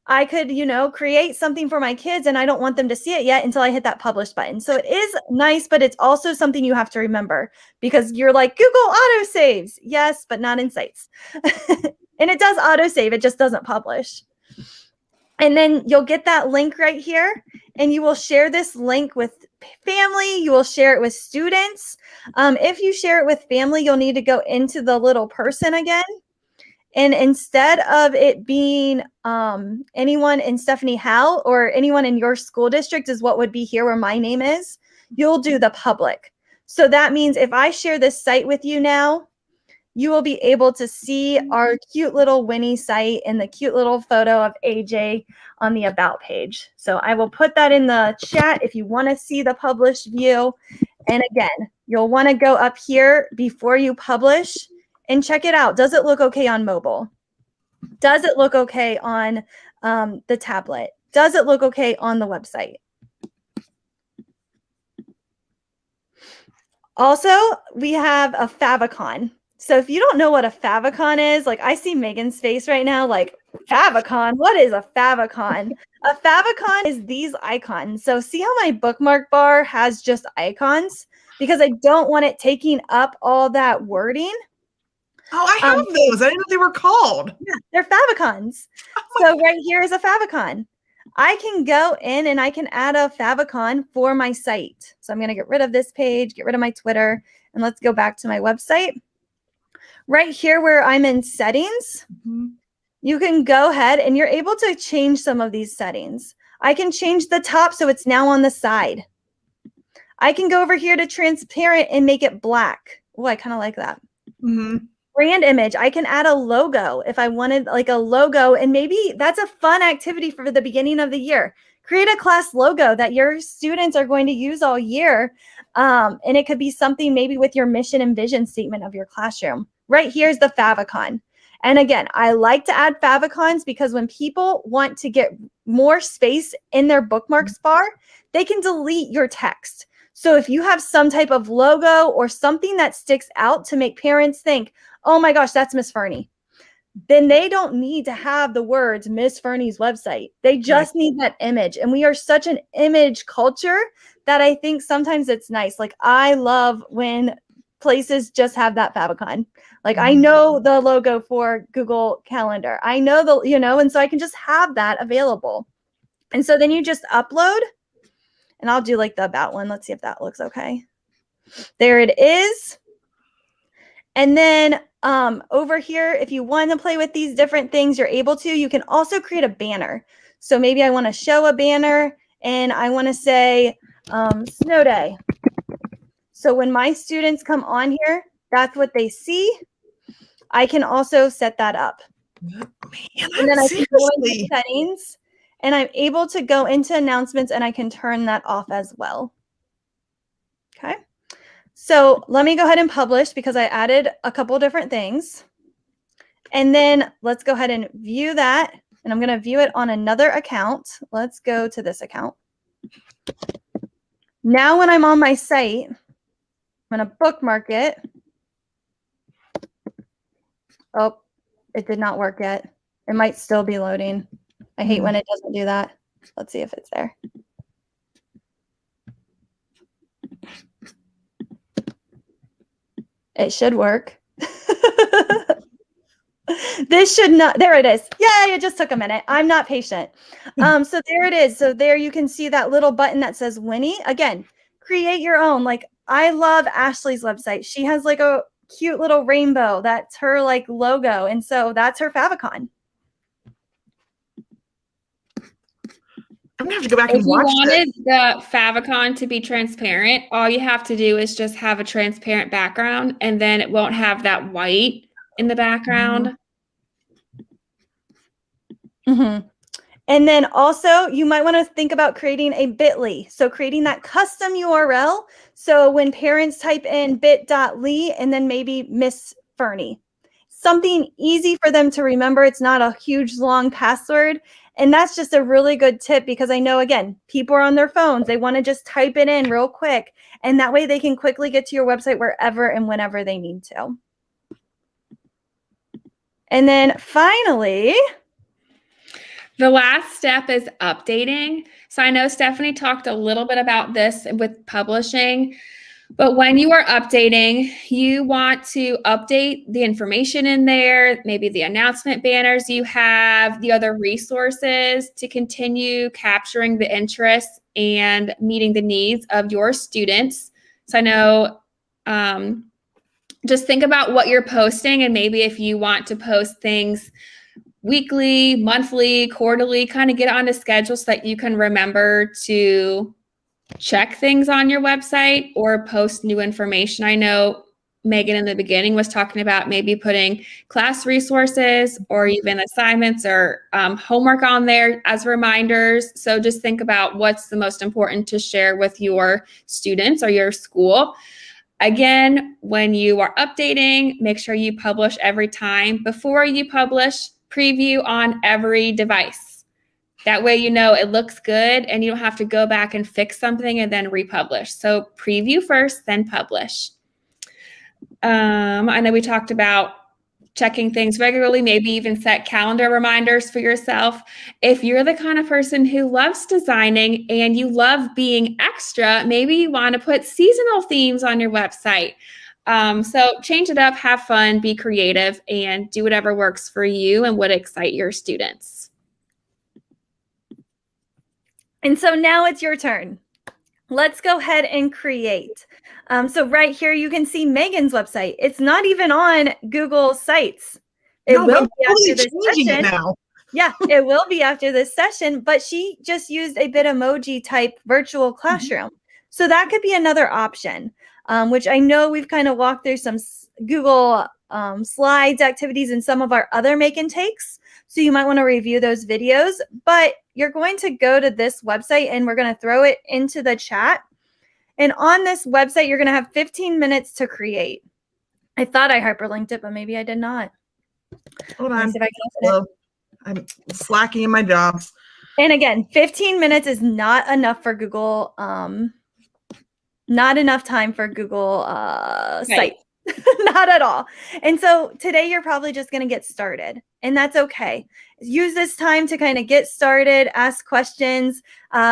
I could, create something for my kids and I don't want them to see it yet until I hit that publish button. So it is nice, but it's also something you have to remember because you're like, Google auto saves. Yes, but not in sites. And it does auto save. It just doesn't publish. And then you'll get that link right here and you will share this link with family. You will share it with students. If you share it with family, you'll need to go into the little person again. And instead of it being anyone in Stephanie Howe or anyone in your school district is what would be here where my name is, you'll do the public. So that means if I share this site with you now, you will be able to see our cute little Winnie site and the cute little photo of AJ on the About page. So I will put that in the chat if you want to see the published view. And again, you'll want to go up here before you publish and check it out. Does it look okay on mobile? Does it look okay on the tablet? Does it look okay on the website? Also, we have a favicon. So if you don't know what a favicon is, like I see Megan's face right now, like favicon, what is a favicon? A favicon is these icons. So see how my bookmark bar has just icons? Because I don't want it taking up all that wording. Oh, I have those. I didn't know they were called. Yeah, they're favicons. So right here is a favicon. I can go in and I can add a favicon for my site. So I'm going to get rid of this page, get rid of my Twitter, and let's go back to my website. Right here where I'm in settings, you can go ahead and you're able to change some of these settings. I can change the top so it's now on the side. I can go over here to transparent and make it black. Oh, I kind of like that. Brand image. I can add a logo if I wanted like a logo, and maybe that's a fun activity for the beginning of the year. Create a class logo that your students are going to use all year. And it could be something maybe with your mission and vision statement of your classroom. Right here's the favicon. And again, I like to add favicons because when people want to get more space in their bookmarks bar, they can delete your text. So if you have some type of logo or something that sticks out to make parents think, oh my gosh, that's Miss Fernie, then they don't need to have the words Miss Fernie's website. They just need that image. And we are such an image culture that I think sometimes it's nice. Like, I love when places just have that favicon. Like, I know the logo for Google Calendar. I know and so I can just have that available. And so then you just upload, and I'll do like the about one. Let's see if that looks okay. There it is. And then over here, if you want to play with these different things, you're able to. You can also create a banner. So maybe I want to show a banner and I want to say snow day. So when my students come on here, that's what they see. I can also set that up. Man, and then I can go into settings and I'm able to go into announcements and I can turn that off as well. Okay. So let me go ahead and publish because I added a couple different things. And then let's go ahead and view that. And I'm going to view it on another account. Let's go to this account. Now when I'm on my site, I'm going to bookmark it. Oh, it did not work yet. It might still be loading. I hate when it doesn't do that. Let's see if it's there. It should work. This should not. There it is. Yay, it just took a minute. I'm not patient. So there it is. So there you can see that little button that says Winnie. Again, create your own. Like, I love Ashley's website. She has like a cute little rainbow. That's her like logo. And so that's her favicon. I'm gonna have to go back and watch this. If you wanted the favicon to be transparent, all you have to do is just have a transparent background, and then it won't have that white in the background. Mm-hmm. And then also you might want to think about creating a bit.ly. So creating that custom URL. So when parents type in bit.ly and then maybe Miss Fernie, something easy for them to remember. It's not a huge long password. And that's just a really good tip because I know, again, people are on their phones. They want to just type it in real quick. And that way they can quickly get to your website wherever and whenever they need to. And then finally, the last step is updating. So I know Stephanie talked a little bit about this with publishing, but when you are updating, you want to update the information in there, maybe the announcement banners you have, the other resources to continue capturing the interests and meeting the needs of your students. So I know, just think about what you're posting, and maybe if you want to post things weekly, monthly, quarterly, kind of get on a schedule so that you can remember to check things on your website or post new information. I know Megan in the beginning was talking about maybe putting class resources or even assignments or homework on there as reminders. So just think about what's the most important to share with your students or your school. Again, when you are updating, make sure you publish every time. Before you publish, preview on every device. That way, you know it looks good and you don't have to go back and fix something and then republish. So preview first, then publish. I know we talked about checking things regularly, maybe even set calendar reminders for yourself. If you're the kind of person who loves designing and you love being extra, maybe you want to put seasonal themes on your website. So change it up, have fun, be creative, and do whatever works for you and would excite your students. And so now it's your turn. Let's go ahead and create. So right here, you can see Megan's website. It's not even on Google Sites. It will be after this session. Now. Yeah, it will be after this session, but she just used a Bitmoji type virtual classroom. So that could be another option, which I know we've kind of walked through some Google slides activities and some of our other make and takes. So you might want to review those videos, but you're going to go to this website and we're going to throw it into the chat. And on this website, you're going to have 15 minutes to create. I thought I hyperlinked it, but maybe I did not. Hold on. See if I can I'm slacking in my jobs. And again, 15 minutes is not enough for Google, not enough time for Google Site. Not at all. And so today you're probably just going to get started, and that's okay. Use this time to kind of get started, ask questions,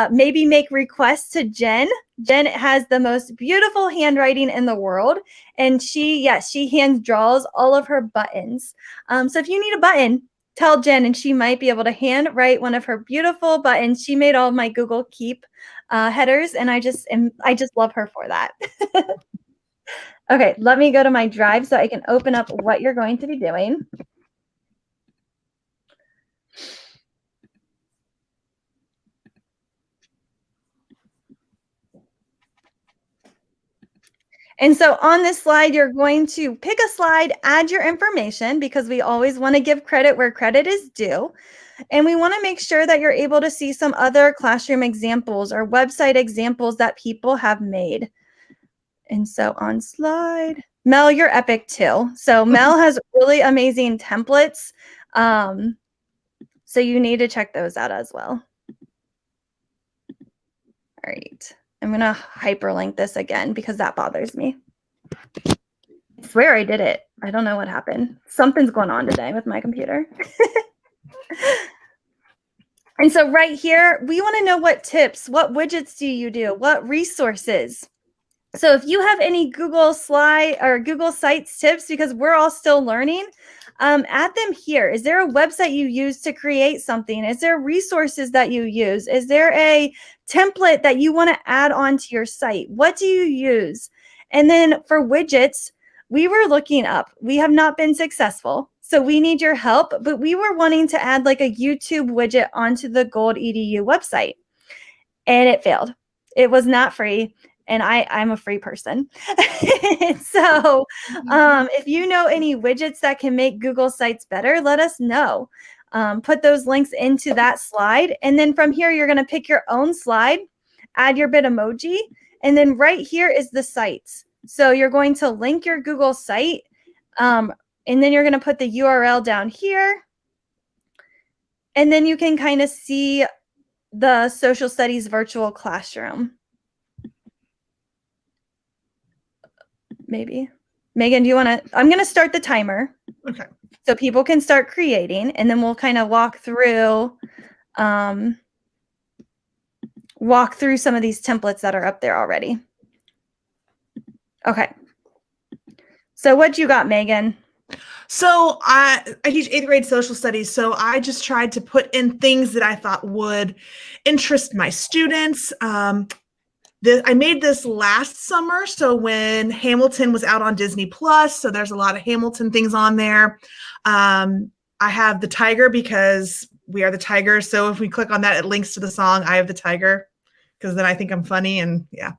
maybe make requests to Jen. Jen has the most beautiful handwriting in the world, and she hand draws all of her buttons. So if you need a button, tell Jen, and she might be able to hand write one of her beautiful buttons. She made all of my Google Keep headers, and I just love her for that. Okay, let me go to my drive so I can open up what you're going to be doing. And so on this slide, you're going to pick a slide, add your information, because we always want to give credit where credit is due. And we want to make sure that you're able to see some other classroom examples or website examples that people have made. And so on slide, Mel, you're epic too. So Mel has really amazing templates. So you need to check those out as well. All right. I'm going to hyperlink this again because that bothers me. I swear I did it. I don't know what happened. Something's going on today with my computer. And so right here, we want to know what tips, what widgets do you do, what resources. So if you have any Google Slide or Google Sites tips, because we're all still learning, add them here. Is there a website you use to create something? Is there resources that you use? Is there a template that you want to add onto your site? What do you use? And then for widgets, we were looking up. We have not been successful, so we need your help. But we were wanting to add like a YouTube widget onto the Gold EDU website, and it failed. It was not free. And I'm a free person. So if you know any widgets that can make Google Sites better, let us know. Put those links into that slide. And then from here, you're going to pick your own slide, add your Bitmoji. And then right here is the sites. So you're going to link your Google site. And then you're going to put the URL down here. And then you can kind of see the social studies virtual classroom. Maybe. Megan, do you want to? I'm going to start the timer. Okay. So people can start creating, and then we'll kind of walk through some of these templates that are up there already. Okay. So what you got, Megan? So I teach 8th grade social studies. So I just tried to put in things that I thought would interest my students. I made this last summer, so when Hamilton was out on Disney Plus, so there's a lot of Hamilton things on there. I have the tiger because we are the Tigers, so if we click on that, it links to the song I Have the Tiger, because then I think I'm funny, and yeah.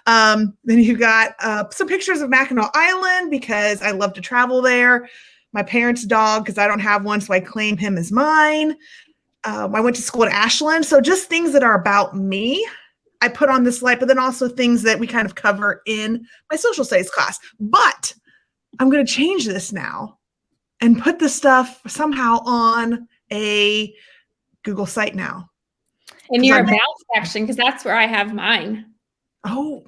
Then you got some pictures of Mackinac Island because I love to travel there. My parents' dog, because I don't have one, so I claim him as mine. I went to school at Ashland, so just things that are about me. I put on this slide, but then also things that we kind of cover in my social studies class. But I'm going to change this now and put this stuff somehow on a Google site now. In your about section, because that's where I have mine. Oh,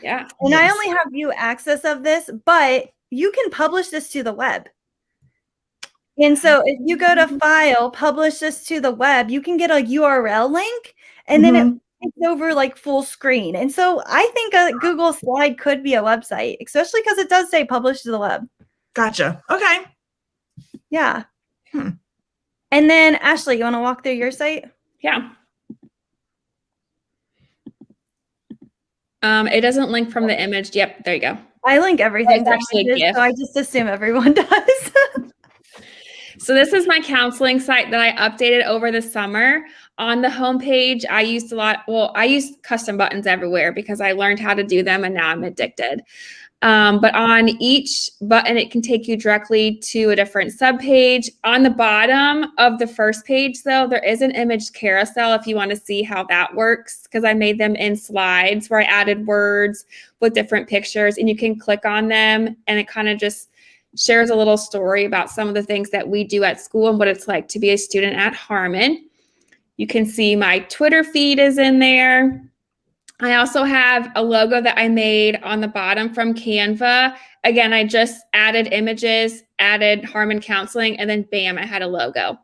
yeah. And yes. I only have view access of this, but you can publish this to the web. And so if you go to File, Publish this to the web, you can get a URL link, and then it's over like full screen. And so I think a Google slide could be a website, especially because it does say publish to the web. Gotcha. Okay. Yeah. And then Ashley, you want to walk through your site? Yeah. It doesn't link from the image. Yep. There you go. I link everything. That's actually a GIF. So I just assume everyone does. So this is my counseling site that I updated over the summer. On the homepage, I used I used custom buttons everywhere because I learned how to do them and now I'm addicted. But on each button, it can take you directly to a different subpage. On the bottom of the first page, though, there is an image carousel if you want to see how that works, because I made them in slides where I added words with different pictures, and you can click on them and it kind of just shares a little story about some of the things that we do at school and what it's like to be a student at Harmon. You can see my Twitter feed is in there. I also have a logo that I made on the bottom from Canva. Again, I just added images, added Harmon Counseling, and then bam, I had a logo.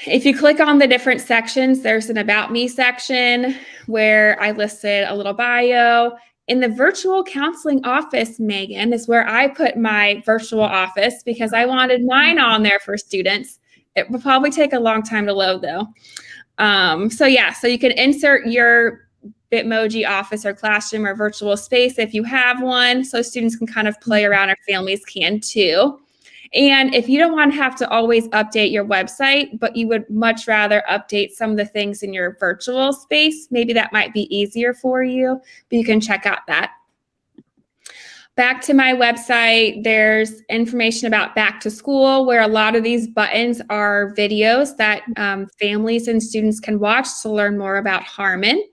If you click on the different sections, there's an About Me section where I listed a little bio. In the virtual counseling office, Megan, is where I put my virtual office because I wanted mine on there for students. It will probably take a long time to load though. So you can insert your Bitmoji office or classroom or virtual space if you have one, so students can kind of play around or families can too. And if you don't want to have to always update your website, but you would much rather update some of the things in your virtual space, maybe that might be easier for you, but you can check out that. Back to my website, there's information about back to school, where a lot of these buttons are videos that families and students can watch to learn more about Harmon.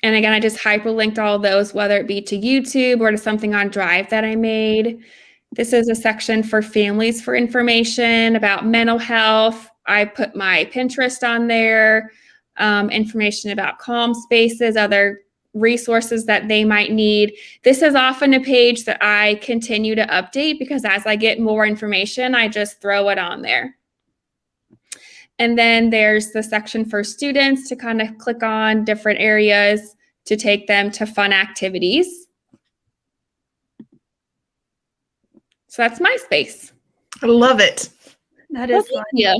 And again, I just hyperlinked all those, whether it be to YouTube or to something on Drive that I made. This is a section for families for information about mental health. I put my Pinterest on there, information about calm spaces, other resources that they might need. This is often a page that I continue to update because as I get more information, I just throw it on there. And then there's the section for students to kind of click on different areas to take them to fun activities. So that's my space. I love it. That is fun. Yeah.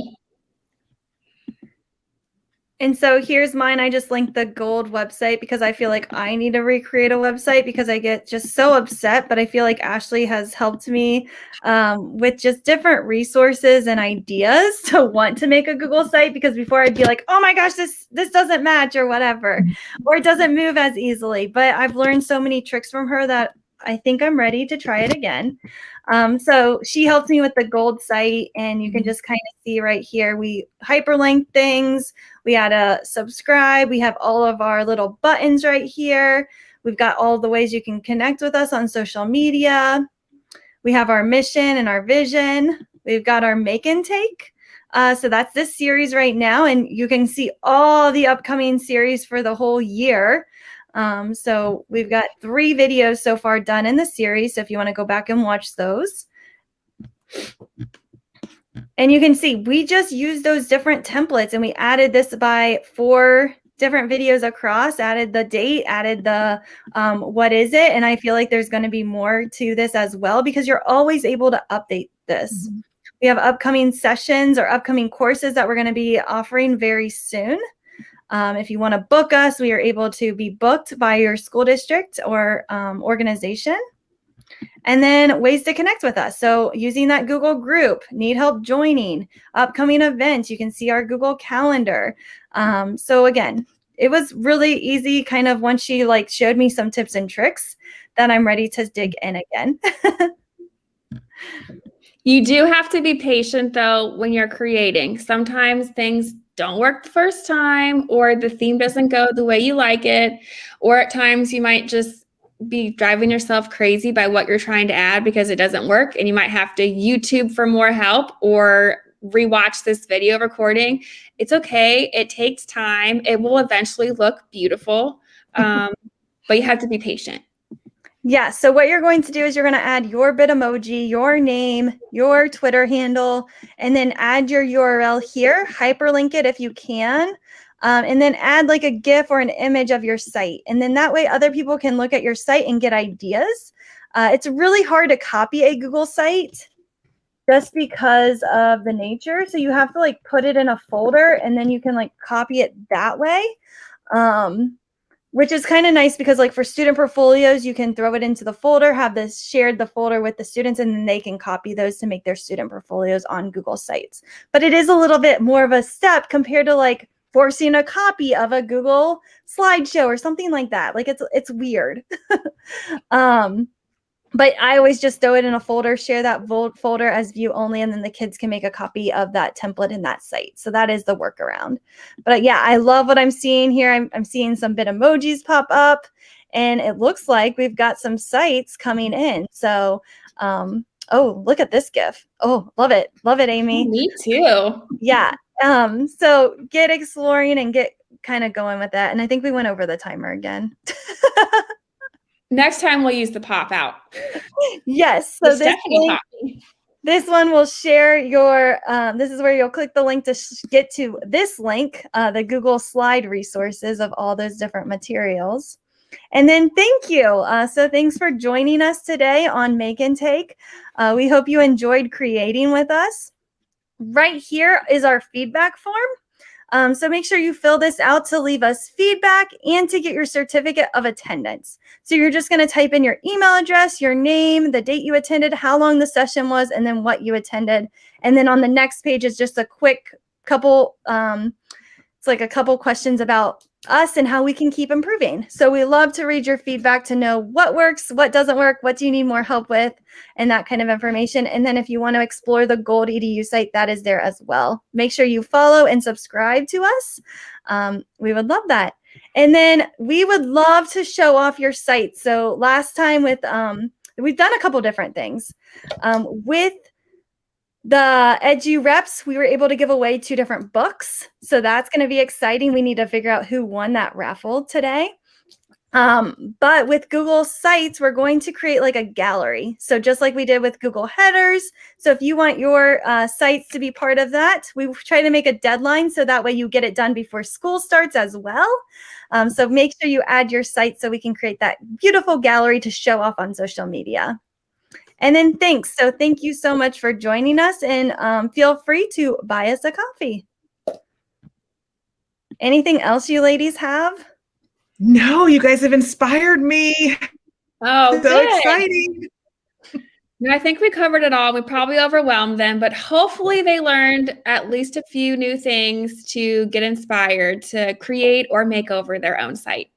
And so here's mine. I just linked the gold website because I feel like I need to recreate a website because I get just so upset. But I feel like Ashley has helped me with just different resources and ideas to want to make a Google site, because before I'd be like, oh my gosh, this doesn't match or whatever, or it doesn't move as easily. But I've learned so many tricks from her that I think I'm ready to try it again. So she helped me with the gold site, and you can just kind of see right here, we hyperlink things. We had a subscribe. We have all of our little buttons right here. We've got all the ways you can connect with us on social media. We have our mission and our vision. We've got our make and take. So that's this series right now, and you can see all the upcoming series for the whole year. So we've got 3 videos so far done in the series. So if you want to go back and watch those. And you can see we just used those different templates, and we added this by 4 different videos across, added the date, added the what is it. And I feel like there's going to be more to this as well, because you're always able to update this. Mm-hmm. We have upcoming sessions or upcoming courses that we're going to be offering very soon. If you want to book us, we are able to be booked by your school district or organization. And then ways to connect with us. So using that Google group, need help joining, upcoming events, you can see our Google Calendar. So again, it was really easy kind of once she showed me some tips and tricks that I'm ready to dig in again. You do have to be patient though when you're creating. Sometimes things don't work the first time, or the theme doesn't go the way you like it, or at times you might just be driving yourself crazy by what you're trying to add because it doesn't work, and you might have to YouTube for more help or rewatch this video recording. It's okay. It takes time. It will eventually look beautiful, but you have to be patient. Yeah, so what you're going to do is you're going to add your Bitmoji, your name, your Twitter handle, and then add your URL here, hyperlink it if you can, and then add a GIF or an image of your site. And then that way other people can look at your site and get ideas. It's really hard to copy a Google site just because of the nature. So you have to put it in a folder, and then you can copy it that way. Which is kind of nice because for student portfolios, you can throw it into the folder, have this shared the folder with the students, and then they can copy those to make their student portfolios on Google Sites. But it is a little bit more of a step compared to forcing a copy of a Google slideshow or something like that. It's weird. But I always just throw it in a folder, share that folder as view only, and then the kids can make a copy of that template in that site. So that is the workaround. But yeah, I love what I'm seeing here. I'm seeing some Bitmojis pop up, and it looks like we've got some sites coming in. So, oh, look at this GIF. Oh, love it. Love it, Amy. Me too. Yeah. So get exploring and get kind of going with that. And I think we went over the timer again. Next time we'll use the pop out. Yes. So this one will share your, this is where you'll click the link to get to this link, the Google slide resources of all those different materials. And then thank you. So thanks for joining us today on Make and Take. We hope you enjoyed creating with us. Right here is our feedback form. So make sure you fill this out to leave us feedback and to get your certificate of attendance. So you're just going to type in your email address, your name, the date you attended, how long the session was, and then what you attended. And then on the next page is just a quick couple, it's like a couple questions about us and how we can keep improving. So we love to read your feedback to know what works, what doesn't work, what do you need more help with, and that kind of information. And then if you want to explore the Gold EDU site, that is there as well. Make sure you follow and subscribe to us. We would love that. And then we would love to show off your site. So last time with, we've done a couple different things. With the Edu Reps, we were able to give away 2 different books. So that's going to be exciting. We need to figure out who won that raffle today. But with Google Sites, we're going to create like a gallery. So just like we did with Google Headers. So if you want your sites to be part of that, we try to make a deadline so that way you get it done before school starts as well. So make sure you add your site so we can create that beautiful gallery to show off on social media. And then thanks. So thank you so much for joining us, and feel free to buy us a coffee. Anything else you ladies have? No, you guys have inspired me. Oh, so good. exciting. No, I think we covered it all. We probably overwhelmed them, but hopefully they learned at least a few new things to get inspired to create or make over their own site.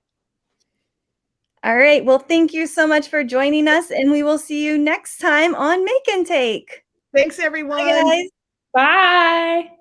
All right. Well, thank you so much for joining us, and we will see you next time on Make and Take. Thanks, everyone. Bye, guys. Bye.